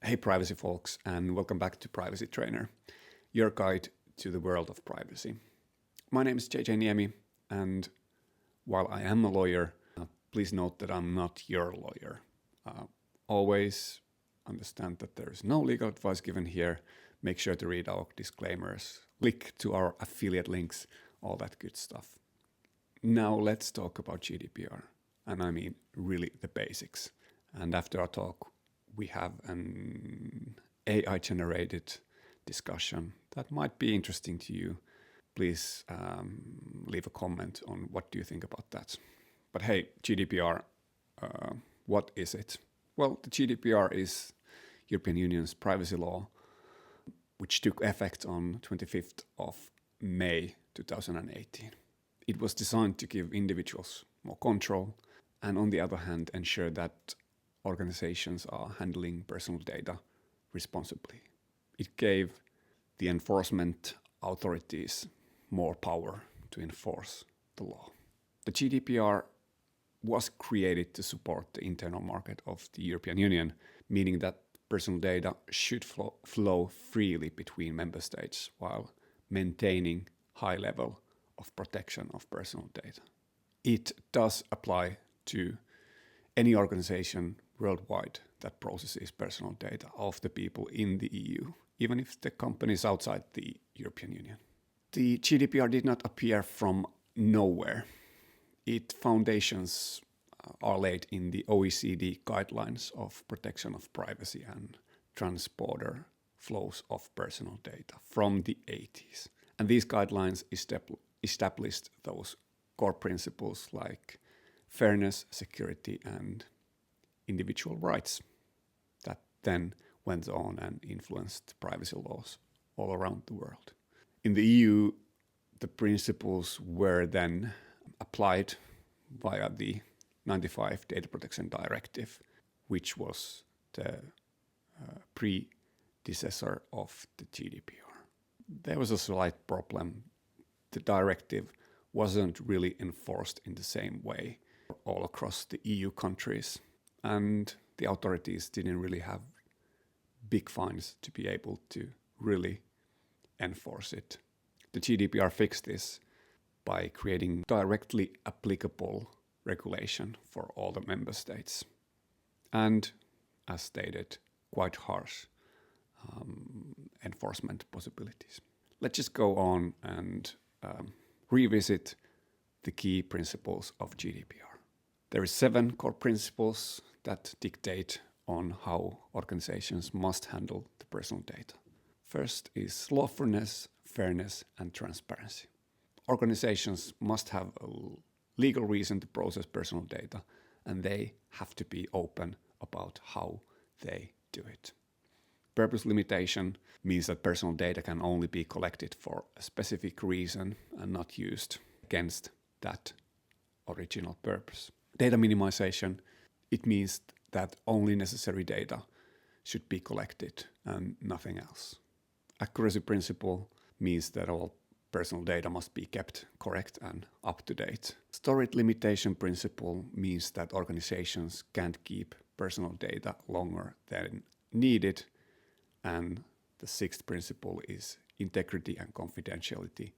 Hey privacy folks, and welcome back to Privacy Trainer, your guide to the world of privacy. My name is JJ Niemi, and while I am a lawyer, please note that I'm not your lawyer. Always understand that there is no legal advice given here. Make sure to read our disclaimers, click to our affiliate links, all that good stuff. Now let's talk about GDPR, and I mean really the basics. And after our talk, we have an AI-generated discussion that might be interesting to you. Please leave a comment on what do you think about that. But hey, GDPR, what is it? Well, the GDPR is European Union's privacy law, which took effect on 25th of May 2018. It was designed to give individuals more control and on the other hand ensure that organizations are handling personal data responsibly. It gave the enforcement authorities more power to enforce the law. The GDPR was created to support the internal market of the European Union, meaning that personal data should flow freely between member states while maintaining high level of protection of personal data. It does apply to any organization worldwide that processes personal data of the people in the EU, even if the company is outside the European Union. The GDPR did not appear from nowhere. Its foundations are laid in the OECD guidelines of protection of privacy and transborder flows of personal data from the 80s. And these guidelines established those core principles like fairness, security, and individual rights that then went on and influenced privacy laws all around the world. In the EU, the principles were then applied via the 95 Data Protection Directive, which was the predecessor of the GDPR. There was a slight problem. The directive wasn't really enforced in the same way all across the EU countries, and the authorities didn't really have big fines to be able to really enforce it. The GDPR fixed this by creating directly applicable regulation for all the member states. And, as stated, quite harsh enforcement possibilities. Let's just go on and revisit the key principles of GDPR. There are 7 core principles that dictate on how organizations must handle the personal data. First is lawfulness, fairness, and transparency. Organizations must have a legal reason to process personal data, and they have to be open about how they do it. Purpose limitation means that personal data can only be collected for a specific reason and not used against that original purpose. Data minimization, it means that only necessary data should be collected and nothing else. Accuracy principle means that all personal data must be kept correct and up to date. Storage limitation principle means that organizations can't keep personal data longer than needed. And the 6th principle is integrity and confidentiality.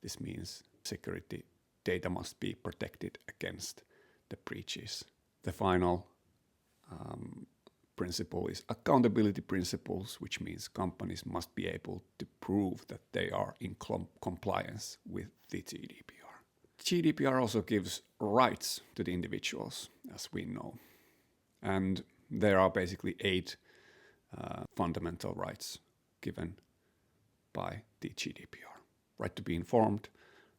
This means security data must be protected against the breaches. The final principle is accountability principles, which means companies must be able to prove that they are in compliance with the GDPR. GDPR also gives rights to the individuals, as we know. And there are basically 8 fundamental rights given by the GDPR. Right to be informed,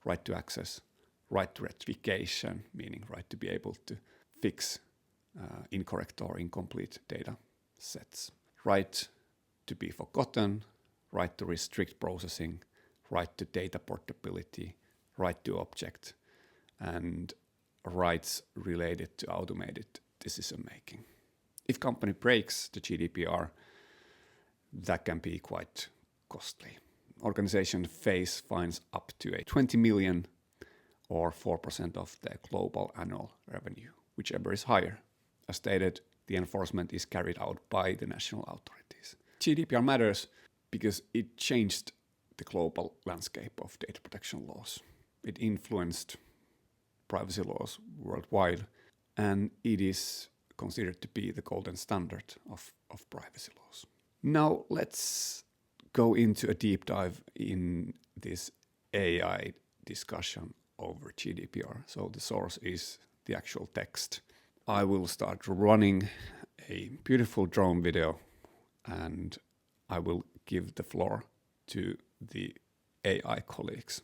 right to access, right to rectification, meaning right to be able to fix incorrect or incomplete data sets, right to be forgotten, right to restrict processing, right to data portability, right to object, and rights related to automated decision making. If company breaks the GDPR, that can be quite costly. Organizations face fines up to 20 million or 4% of their global annual revenue, whichever is higher. As stated, the enforcement is carried out by the national authorities. GDPR matters because it changed the global landscape of data protection laws. It influenced privacy laws worldwide, and it is considered to be the golden standard of privacy laws. Now let's go into a deep dive in this AI discussion over GDPR. So the source is the actual text. I will start running a beautiful drone video, and I will give the floor to the AI colleagues.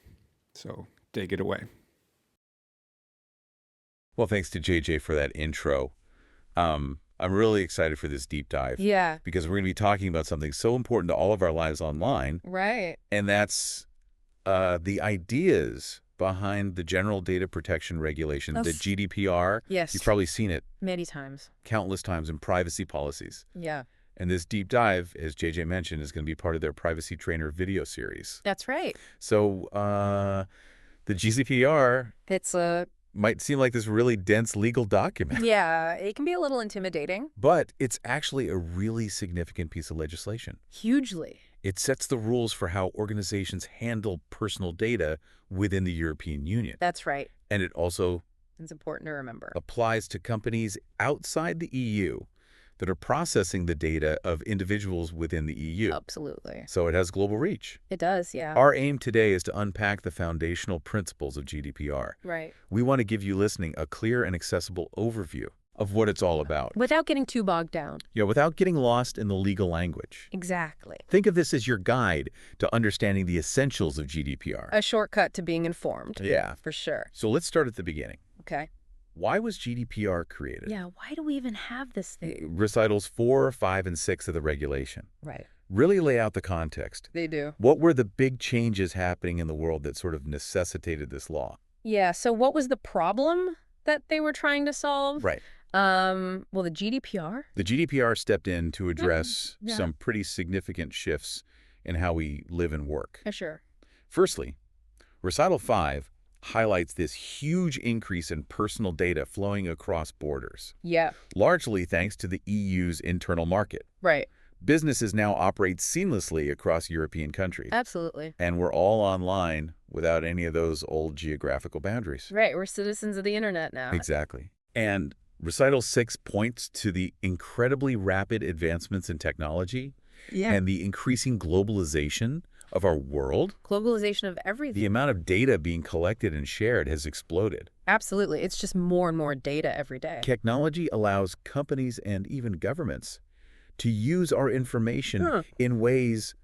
So take it away. Well, thanks to JJ for that intro. I'm really excited for this deep dive. Yeah. Because we're going to be talking about something so important to all of our lives online. Right. And that's the ideas behind the General Data Protection Regulation, the GDPR. Yes. You've probably seen it many times. Countless times in privacy policies. Yeah. And this deep dive, as JJ mentioned, is going to be part of their Privacy Trainer video series. That's right. So the GDPR might seem like this really dense legal document. Yeah, it can be a little intimidating. But it's actually a really significant piece of legislation. Hugely. It sets the rules for how organizations handle personal data within the European Union. That's right. And it also It's important to remember. applies to companies outside the EU that are processing the data of individuals within the EU. Absolutely. So it has global reach. It does, yeah. Our aim today is to unpack the foundational principles of GDPR. Right. We want to give you listening a clear and accessible overview of what it's all about. Without getting too bogged down. Without getting lost in the legal language. Exactly. Think of this as your guide to understanding the essentials of GDPR. A shortcut to being informed. Yeah. For sure. So let's start at the beginning. Okay. Why was GDPR created? Yeah, why do we even have this thing? Recitals 4, 5, and 6 of the regulation Right. really lay out the context. They do. What were the big changes happening in the world that sort of necessitated this law? Yeah, so what was the problem that they were trying to solve? Right. Well, the GDPR? The GDPR stepped in to address Yeah. some pretty significant shifts in how we live and work. Sure. Firstly, Recital 5 highlights this huge increase in personal data flowing across borders, Yeah. largely thanks to the EU's internal market. Right. Businesses now operate seamlessly across European countries. Absolutely. And we're all online without any of those old geographical boundaries. Right, we're citizens of the internet now. Exactly. And Recital 6 points to the incredibly rapid advancements in technology and the increasing globalization of our world. Globalization of everything. The amount of data being collected and shared has exploded. Absolutely. It's just more and more data every day. Technology allows companies and even governments to use our information in ways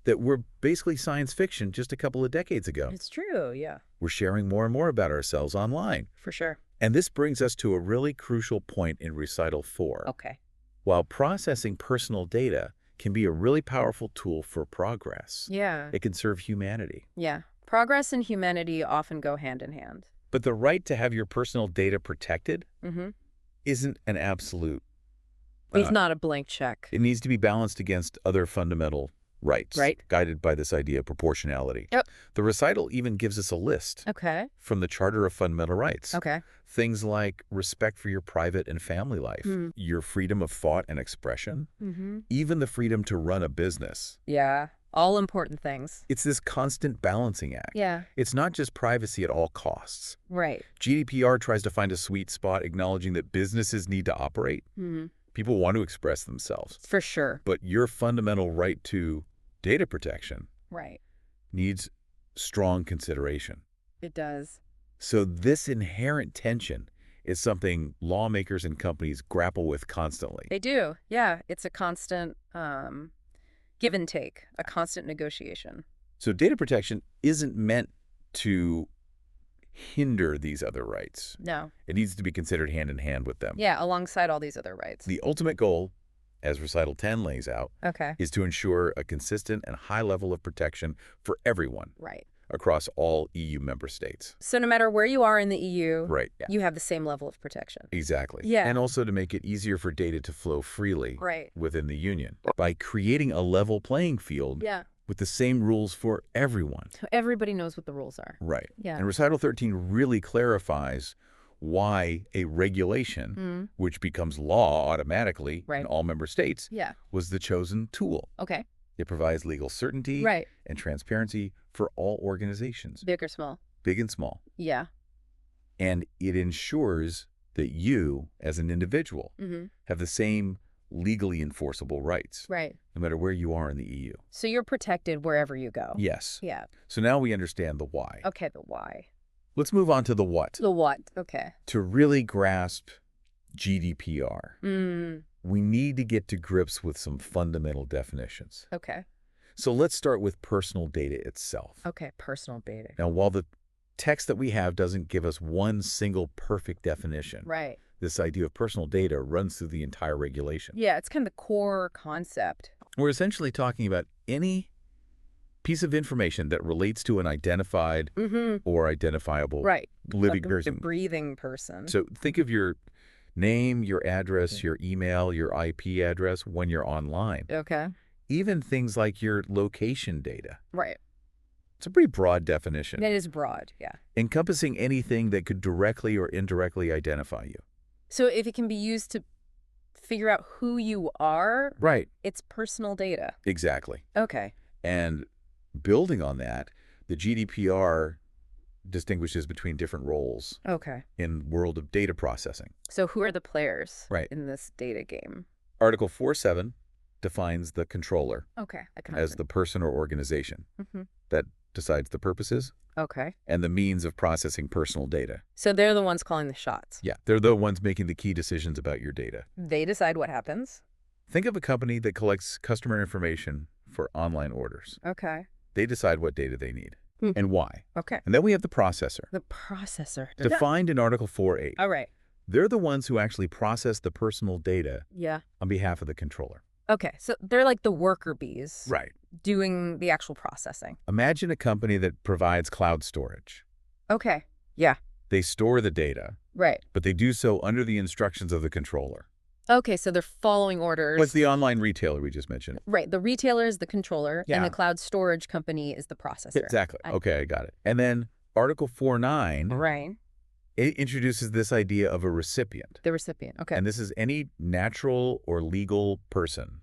that were basically science fiction just a couple of decades ago. It's true, yeah. We're sharing more and more about ourselves online. For sure. And this brings us to a really crucial point in Recital 4. Okay. While processing personal data can be a really powerful tool for progress, Yeah. it can serve humanity. Yeah. Progress and humanity often go hand in hand. But the right to have your personal data protected Mm-hmm. isn't an absolute. It's not a blank check. It needs to be balanced against other fundamental rights, Right. guided by this idea of proportionality. Yep. The recital even gives us a list Okay. from the Charter of Fundamental Rights. Okay. Things like respect for your private and family life, your freedom of thought and expression, Mm-hmm. even the freedom to run a business. Yeah. All important things. It's this constant balancing act. Yeah. It's not just privacy at all costs. Right. GDPR tries to find a sweet spot, acknowledging that businesses need to operate. Mm-hmm. People want to express themselves. For sure. But your fundamental right to data protection Right. needs strong consideration. It does. So this inherent tension is something lawmakers and companies grapple with constantly. They do. Yeah. It's a constant give and take, a constant negotiation. So data protection isn't meant to hinder these other rights. No. It needs to be considered hand in hand with them. Yeah, alongside all these other rights. The ultimate goal, as Recital 10 lays out, Okay. is to ensure a consistent and high level of protection for everyone Right. across all EU member states. So no matter where you are in the EU, Right. Yeah. you have the same level of protection. Exactly. Yeah. And also to make it easier for data to flow freely Right. within the Union by creating a level playing field Yeah. with the same rules for everyone. So everybody knows what the rules are. Right. Yeah. And Recital 13 really clarifies why a regulation, which becomes law automatically Right. in all member states, Yeah. was the chosen tool. Okay. It provides legal certainty Right. and transparency for all organizations, Big or small? big and small. Yeah. And it ensures that you, as an individual, have the same legally enforceable rights, Right. no matter where you are in the EU. So you're protected wherever you go. Yes. Yeah. So now we understand the why. Okay, the why. Let's move on to the what. The what? Okay. To really grasp GDPR, we need to get to grips with some fundamental definitions. Okay. So let's start with personal data itself. Okay, personal data. Now, while the text that we have doesn't give us one single perfect definition, Right. this idea of personal data runs through the entire regulation. Yeah, it's kind of the core concept. We're essentially talking about any piece of information that relates to an identified or identifiable Right. living A person. breathing person. So think of your name, your address, your email, your IP address when you're online. Okay. Even things like your location data. Right. It's a pretty broad definition, That is broad, yeah. encompassing anything that could directly or indirectly identify you. So if it can be used to figure out who you are, Right. it's personal data. Exactly. Okay. And building on that, the GDPR distinguishes between different roles Okay. in world of data processing. So who are the players Right. in this data game? Article 4.7 defines the controller Okay. I can as the person or organization that decides the purposes Okay. and the means of processing personal data. So they're the ones calling the shots. Yeah, they're the ones making the key decisions about your data. They decide what happens. Think of a company that collects customer information for online orders. Okay. They decide what data they need and why. Okay. And then we have the processor, The processor. defined in Article 4.8. All right. They're the ones who actually process the personal data Yeah. on behalf of the controller. Okay. So they're like the worker bees Right. doing the actual processing. Imagine a company that provides cloud storage. Okay. Yeah. They store the data, Right. but they do so under the instructions of the controller. Okay. So they're following orders. Like the online retailer we just mentioned. Right. The retailer is the controller and Yeah. the cloud storage company is the processor. Exactly. Okay, I got it. And then Article 4.9, Right. it introduces this idea of a recipient. The recipient. Okay. And this is any natural or legal person,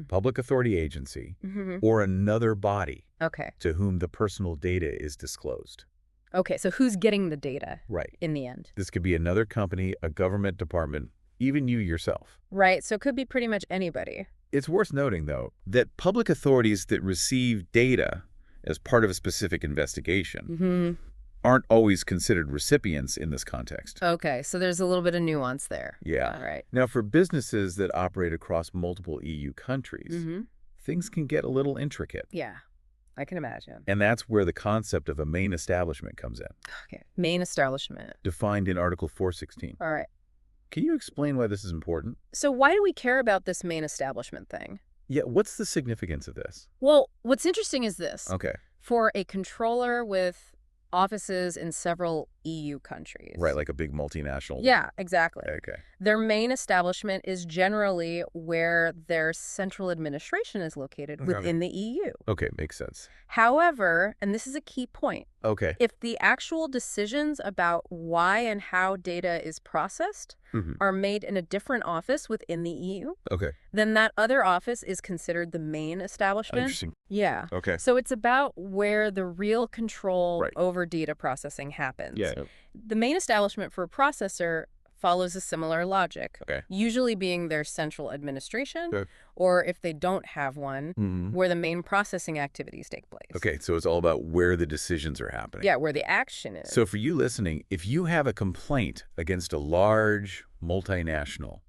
public authority agency, or another body Okay. to whom the personal data is disclosed. Okay. So who's getting the data Right. in the end? This could be another company, a government department, even you yourself. Right. So it could be pretty much anybody. It's worth noting, though, that public authorities that receive data as part of a specific investigation aren't always considered recipients in this context. Okay. So there's a little bit of nuance there. Yeah. All right. Now, for businesses that operate across multiple EU countries, things can get a little intricate. Yeah. I can imagine. And that's where the concept of a main establishment comes in, Okay. Main establishment. defined in Article 4.16. All right. Can you explain why this is important? So why do we care about this main establishment thing? Yeah, what's the significance of this? Well, what's interesting is this. Okay. For a controller with offices in several EU countries. Right, like a big multinational. Yeah, exactly. Okay. Their main establishment is generally where their central administration is located within the EU. Okay, makes sense. However, and this is a key point, Okay. if the actual decisions about why and how data is processed are made in a different office within the EU, Okay. then that other office is considered the main establishment. Interesting. Yeah. Okay. So it's about where the real control Right. over data processing happens. Yeah. The main establishment for a processor follows a similar logic, Okay. usually being their central administration, Okay. or if they don't have one, where the main processing activities take place. Okay, so it's all about where the decisions are happening. Yeah, where the action is. So for you listening, if you have a complaint against a large multinational,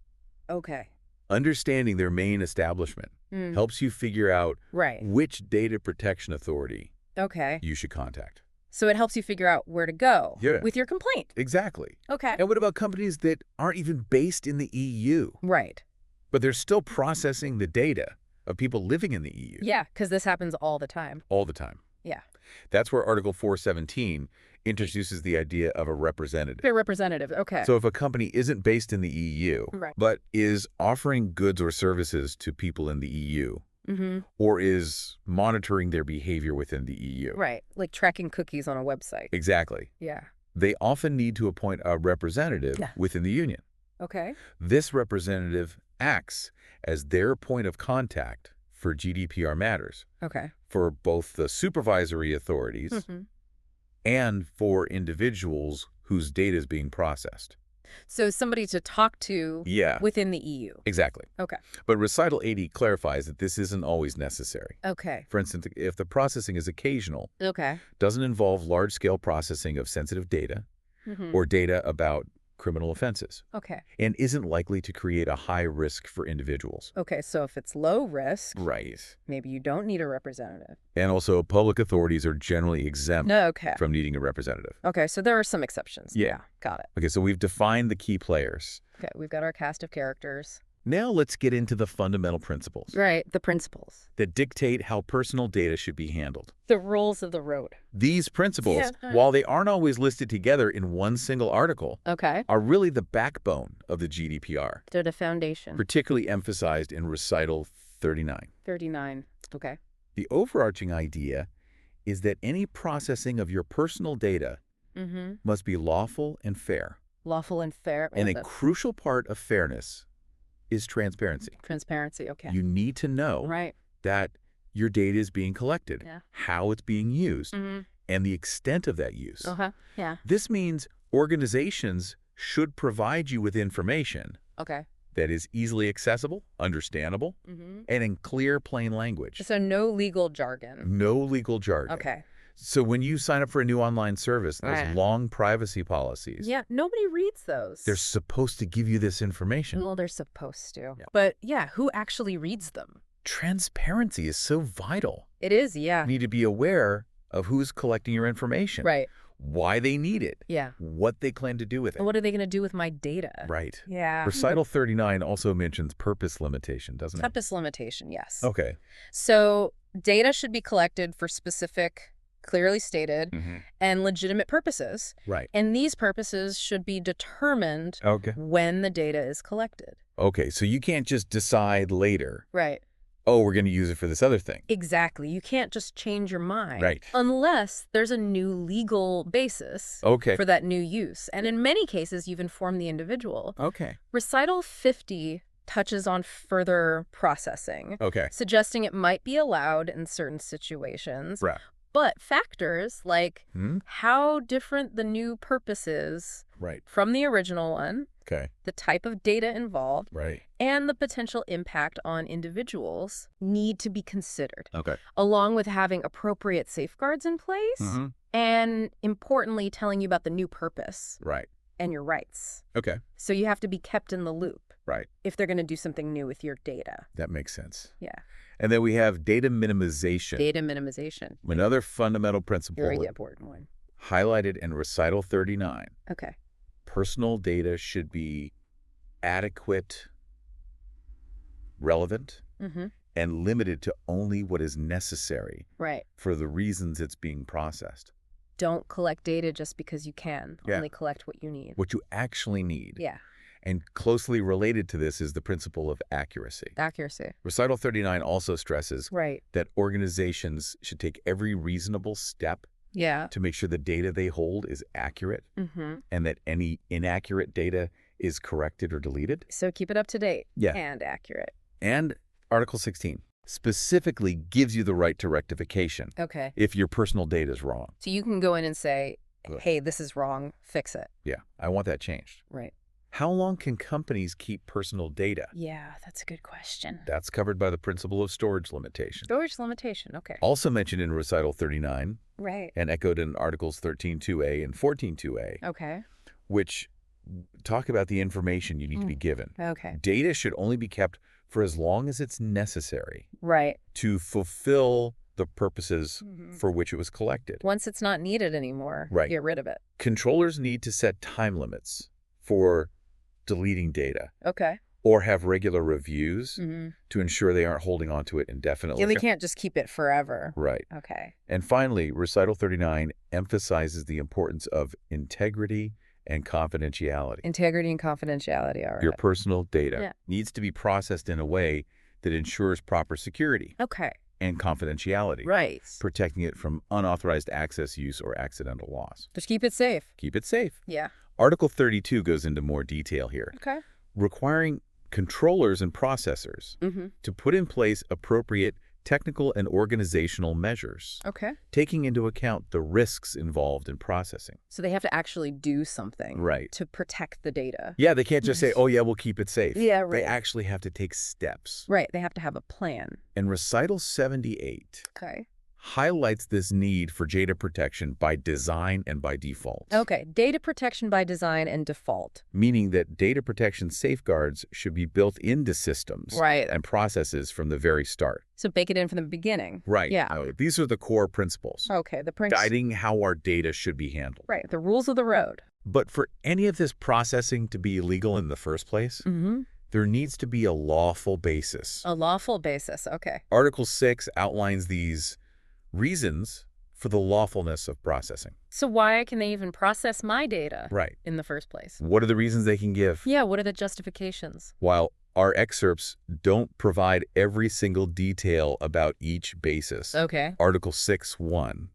Okay. understanding their main establishment helps you figure out Right. which data protection authority Okay. you should contact. So it helps you figure out where to go Yeah. with your complaint. Exactly. Okay. And what about companies that aren't even based in the EU, Right. but they're still processing the data of people living in the EU Yeah, because this happens all the time. all the time? Yeah. That's where Article 4.17 introduces the idea of a representative. Fair representative. Okay. So if a company isn't based in the EU, Right. but is offering goods or services to people in the EU, or is monitoring their behavior within the EU. Right. Like tracking cookies on a website. Exactly. Yeah. they often need to appoint a representative within the union. Okay. This representative acts as their point of contact for GDPR matters Okay. for both the supervisory authorities and for individuals whose data is being processed. So somebody to talk to within the EU. Exactly. Okay. But Recital 80 clarifies that this isn't always necessary. Okay. For instance, if the processing is occasional, Okay. doesn't involve large-scale processing of sensitive data or data about criminal offenses, Okay. and isn't likely to create a high risk for individuals. Okay, so if it's low risk, Right. maybe you don't need a representative. And also, public authorities are generally exempt from needing a representative. Okay, so there are some exceptions. Yeah. Got it. Okay, so we've defined the key players. Okay, we've got our cast of characters. Now let's get into the fundamental principles Right, the principles. that dictate how personal data should be handled. The rules of the road. These principles, while they aren't always listed together in one single article, are really the backbone of the GDPR, They're the foundation. particularly emphasized in Recital 39. 39. Okay. The overarching idea is that any processing of your personal data must be lawful and fair. Lawful and fair. And a crucial part of fairness is transparency. Transparency, okay. You need to know that your data is being collected, how it's being used, and the extent of that use. This means organizations should provide you with information that is easily accessible, understandable, and in clear, plain language. So no legal jargon. No legal jargon. Okay. So when you sign up for a new online service, there's long privacy policies. Yeah, nobody reads those. They're supposed to give you this information. Well, they're supposed to. But yeah, who actually reads them? Transparency is so vital. It is, yeah. You need to be aware of who's collecting your information. Right. Why they need it. Yeah. What they plan to do with it. And what are they going to do with my data? Right. Yeah. Recital 39 also mentions purpose limitation, doesn't it? Purpose limitation, yes. Okay. So data should be collected for specific, clearly stated, and legitimate purposes. Right. And these purposes should be determined when the data is collected. Okay, so you can't just decide later. Right. Oh, we're going to use it for this other thing. Exactly. You can't just change your mind. Right. Unless there's a new legal basis for that new use. And in many cases, you've informed the individual. Okay. Recital 50 touches on further processing, suggesting it might be allowed in certain situations. Right. But factors like how different the new purpose is from the original one, the type of data involved, and the potential impact on individuals need to be considered, along with having appropriate safeguards in place and, importantly, telling you about the new purpose and your rights. Okay. So you have to be kept in the loop Right. if they're going to do something new with your data. That makes sense. Yeah. And then we have data minimization. Data minimization. Another fundamental principle Very important one. highlighted in Recital 39. Okay. Personal data should be adequate, relevant, and limited to only what is necessary for the reasons it's being processed. Don't collect data just because you can. Only collect what you need. What you actually need. Yeah. And closely related to this is the principle of accuracy. Accuracy. Recital 39 also stresses that organizations should take every reasonable step to make sure the data they hold is accurate and that any inaccurate data is corrected or deleted. So keep it up to date and accurate. And Article 16 specifically gives you the right to rectification if your personal data is wrong. So you can go in and say, hey, this is wrong, fix it. Yeah, I want that changed. Right. How long can companies keep personal data? Yeah, that's a good question. That's covered by the principle of storage limitation. Storage limitation, okay. Also mentioned in Recital 39 and echoed in Articles 13.2a and 14.2a, which talk about the information you need to be given. Data should only be kept for as long as it's necessary to fulfill the purposes for which it was collected. Once it's not needed anymore, get rid of it. Controllers need to set time limits for deleting data. Or have regular reviews to ensure they aren't holding on to it indefinitely. Yeah, they can't just keep it forever. Right. And finally, Recital 39 emphasizes the importance of integrity and confidentiality. Integrity and confidentiality, all right. Your personal data needs to be processed in a way that ensures proper security and confidentiality. Right. Protecting it from unauthorized access, use, or accidental loss. Just keep it safe. Keep it safe. Yeah. Article 32 goes into more detail here. Okay. Requiring controllers and processors to put in place appropriate technical and organizational measures. Okay. Taking into account the risks involved in processing. So they have to actually do something to protect the data. Yeah, they can't just say, oh, yeah, we'll keep it safe. Yeah, right. They actually have to take steps. Right. They have to have a plan. And Recital 78 Okay. highlights this need for data protection by design and by default. Okay. Data protection by design and default. Meaning that data protection safeguards should be built into systems and processes from the very start. So bake it in from the beginning. Right. Yeah. These are the core principles. Okay. Guiding how our data should be handled. Right. The rules of the road. But for any of this processing to be illegal in the first place, there needs to be a lawful basis. A lawful basis. Okay. Article 6 outlines these reasons for the lawfulness of processing. So why can they even process my data in the first place? What are the reasons they can give? Yeah, what are the justifications? While our excerpts don't provide every single detail about each basis, Article 6.1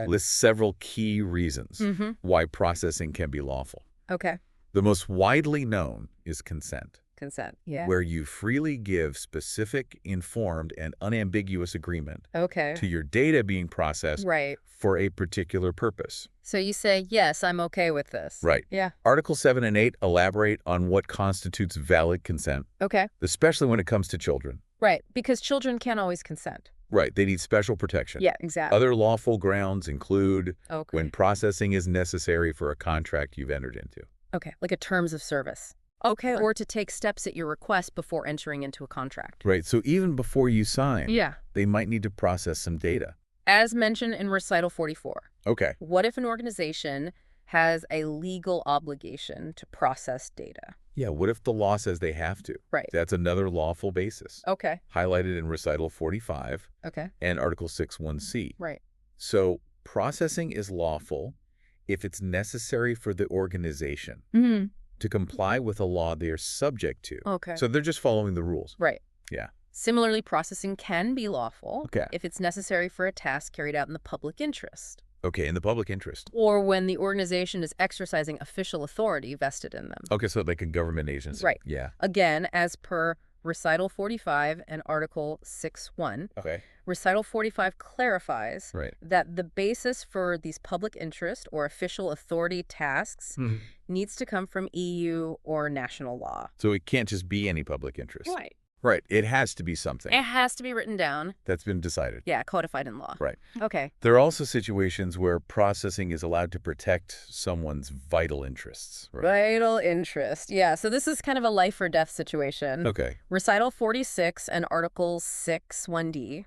lists several key reasons why processing can be lawful. Okay. The most widely known is consent. Consent, yeah. Where you freely give specific, informed, and unambiguous agreement to your data being processed for a particular purpose. So you say, yes, I'm okay with this. Right. Yeah. Article 7 and 8 elaborate on what constitutes valid consent. Okay. Especially when it comes to children. Right, because children can't always consent. Right, they need special protection. Yeah, exactly. Other lawful grounds include when processing is necessary for a contract you've entered into. Okay, like a terms of service. Okay, or to take steps at your request before entering into a contract. Right, so even before you sign, they might need to process some data. As mentioned in Recital 44. Okay. What if an organization has a legal obligation to process data? Yeah, what if the law says they have to? Right. That's another lawful basis. Okay. Highlighted in Recital 45 and Article 6.1c. Right. So processing is lawful if it's necessary for the organization to comply with a law they are subject to. Okay. So they're just following the rules. Right. Yeah. Similarly, processing can be lawful if it's necessary for a task carried out in the public interest. Okay, in the public interest. Or when the organization is exercising official authority vested in them. Okay, so like a government agency. Right. Yeah. Again, as per Recital 45 and Article 6.1. Okay. Recital 45 clarifies that the basis for these public interest or official authority tasks needs to come from EU or national law. So it can't just be any public interest. Right. Right. It has to be something. It has to be written down. That's been decided. Yeah, codified in law. Right. Okay. There are also situations where processing is allowed to protect someone's vital interests. Right? Vital interest. Yeah, so this is kind of a life or death situation. Okay. Recital 46 and Article 6.1d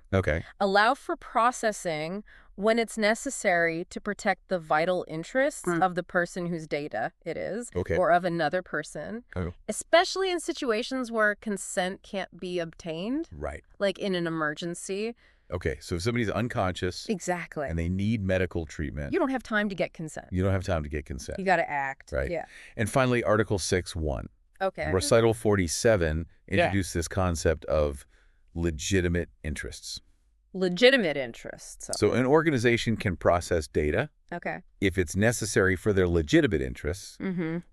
allow for processing when it's necessary to protect the vital interests of the person whose data it is or of another person, especially in situations where consent can't be obtained, like in an emergency. Okay, so if somebody's unconscious and they need medical treatment, you don't have time to get consent. You don't have time to get consent. You got to act. Right. Yeah. And finally, Article 6.1. Okay. Recital 47 introduced this concept of legitimate interests. Legitimate interests. So an organization can process data if it's necessary for their legitimate interests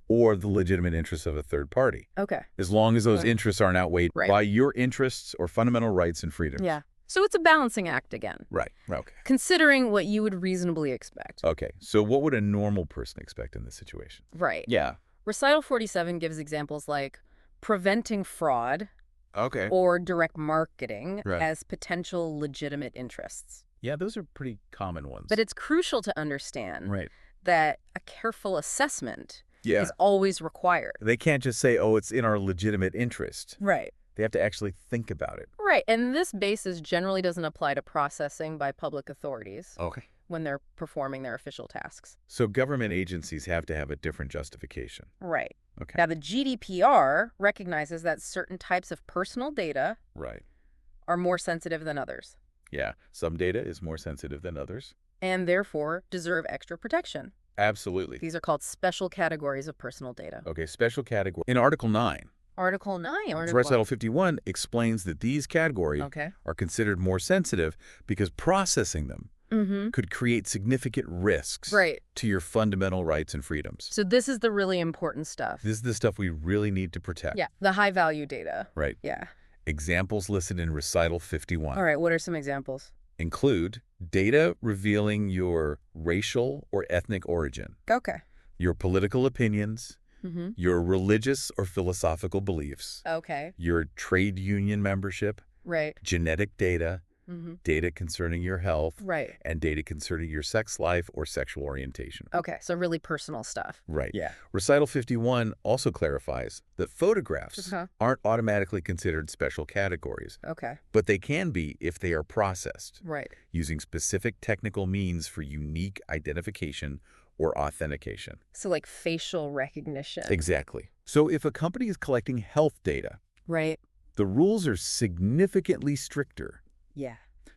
or the legitimate interests of a third party. Okay. As long as those interests aren't outweighed by your interests or fundamental rights and freedoms. Yeah. So it's a balancing act again. Right. Okay. Considering what you would reasonably expect. Okay. So what would a normal person expect in this situation? Right. Yeah. Recital 47 gives examples like preventing fraud or direct marketing as potential legitimate interests. Yeah, those are pretty common ones. But it's crucial to understand that a careful assessment is always required. They can't just say, oh, it's in our legitimate interest. Right. They have to actually think about it. Right. And this basis generally doesn't apply to processing by public authorities when they're performing their official tasks. So government agencies have to have a different justification. Right. Okay. Now, the GDPR recognizes that certain types of personal data are more sensitive than others. Yeah. Some data is more sensitive than others. And therefore deserve extra protection. Absolutely. These are called special categories of personal data. Okay, special category. In Article 9, Article 9. Recital 51 explains that these categories are considered more sensitive because processing them could create significant risks to your fundamental rights and freedoms. So this is the really important stuff. This is the stuff we really need to protect. Yeah, the high-value data. Right. Yeah. Examples listed in Recital 51. All right, what are some examples? Include data revealing your racial or ethnic origin. Okay. Your political opinions, your religious or philosophical beliefs, your trade union membership, genetic data, data concerning your health, and data concerning your sex life or sexual orientation. Okay, so really personal stuff. Right. Yeah. Recital 51 also clarifies that photographs aren't automatically considered special categories. Okay. But they can be if they are processed. Right. Using specific technical means for unique identification or authentication. So like facial recognition. Exactly. So if a company is collecting health data, the rules are significantly stricter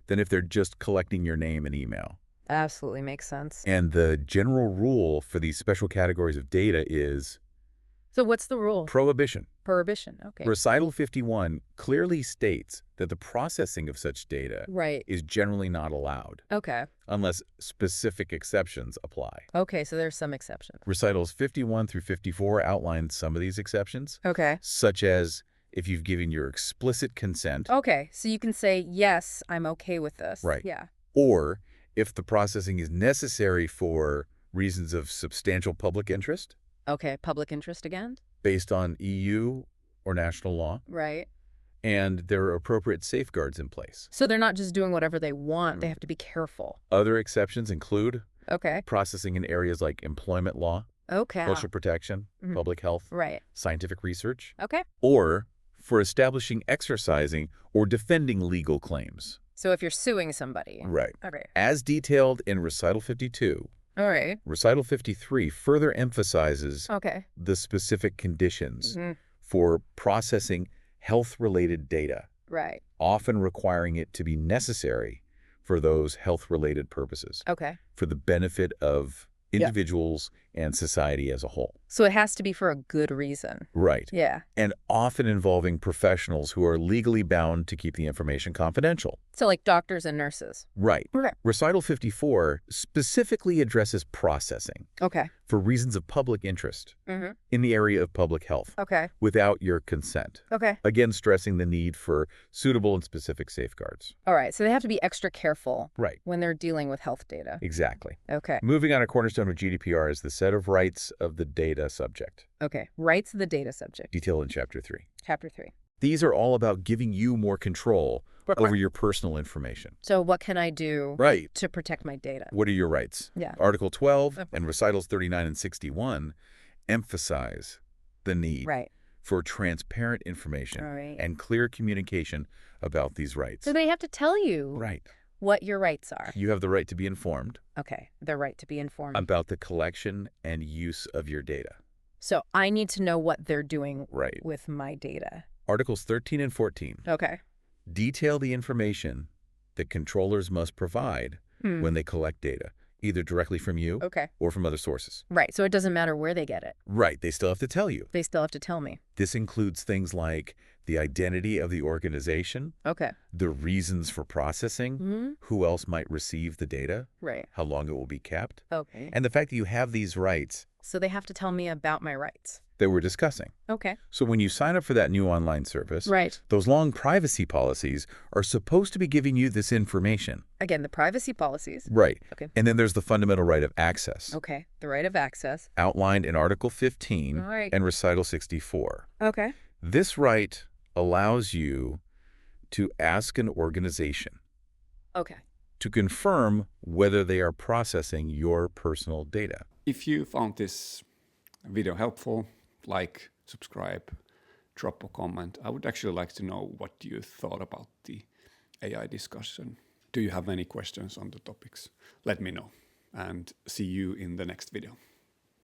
than if they're just collecting your name and email. Absolutely makes sense. And the general rule for these special categories of data is... So what's the rule? Prohibition. Prohibition, okay. Recital 51 clearly states that the processing of such data is generally not allowed. Okay. Unless specific exceptions apply. Okay, so there's some exceptions. Recitals 51 through 54 outline some of these exceptions. Okay. Such as if you've given your explicit consent. Okay, so you can say, yes, I'm okay with this. Right. Yeah. Or if the processing is necessary for reasons of substantial public interest. Okay, public interest again? Based on EU or national law. Right. And there are appropriate safeguards in place. So they're not just doing whatever they want. They have to be careful. Other exceptions include processing in areas like employment law, social protection, public health, scientific research, or for establishing, exercising, or defending legal claims. So if you're suing somebody. Right. As detailed in Recital 52, Recital 53 further emphasizes the specific conditions for processing health-related data, often requiring it to be necessary for those health-related purposes, for the benefit of individuals and society as a whole. So it has to be for a good reason. Right. Yeah. And often involving professionals who are legally bound to keep the information confidential. So like doctors and nurses. Right. Recital 54 specifically addresses processing. For reasons of public interest in the area of public health. Without your consent. Again, stressing the need for suitable and specific safeguards. All right. So they have to be extra careful. Right. When they're dealing with health data. Exactly. Okay. Moving on, a cornerstone of GDPR is the set of rights of the data subject. Okay. Rights of the data subject. Detailed in Chapter 3. Chapter 3. These are all about giving you more control over your personal information. So what can I do to protect my data? What are your rights? Yeah. Article 12 and Recitals 39 and 61 emphasize the need for transparent information and clear communication about these rights. So they have to tell you what your rights are. You have the right to be informed. Okay. The right to be informed. About the collection and use of your data. So I need to know what they're doing with my data. Articles 13 and 14 detail the information that controllers must provide when they collect data, either directly from you or from other sources. Right. So it doesn't matter where they get it. Right. They still have to tell you. They still have to tell me. This includes things like the identity of the organization, the reasons for processing, who else might receive the data, how long it will be kept, and the fact that you have these rights. So they have to tell me about my rights. That we're discussing. So when you sign up for that new online service, those long privacy policies are supposed to be giving you this information. Again, the privacy policies. Right. And then there's the fundamental right of access. The right of access. Outlined in Article 15 and Recital 64. This right allows you to ask an organization to confirm whether they are processing your personal data. If you found this video helpful, like, subscribe, drop a comment. I would actually like to know what you thought about the AI discussion. Do you have any questions on the topics? Let me know, and see you in the next video.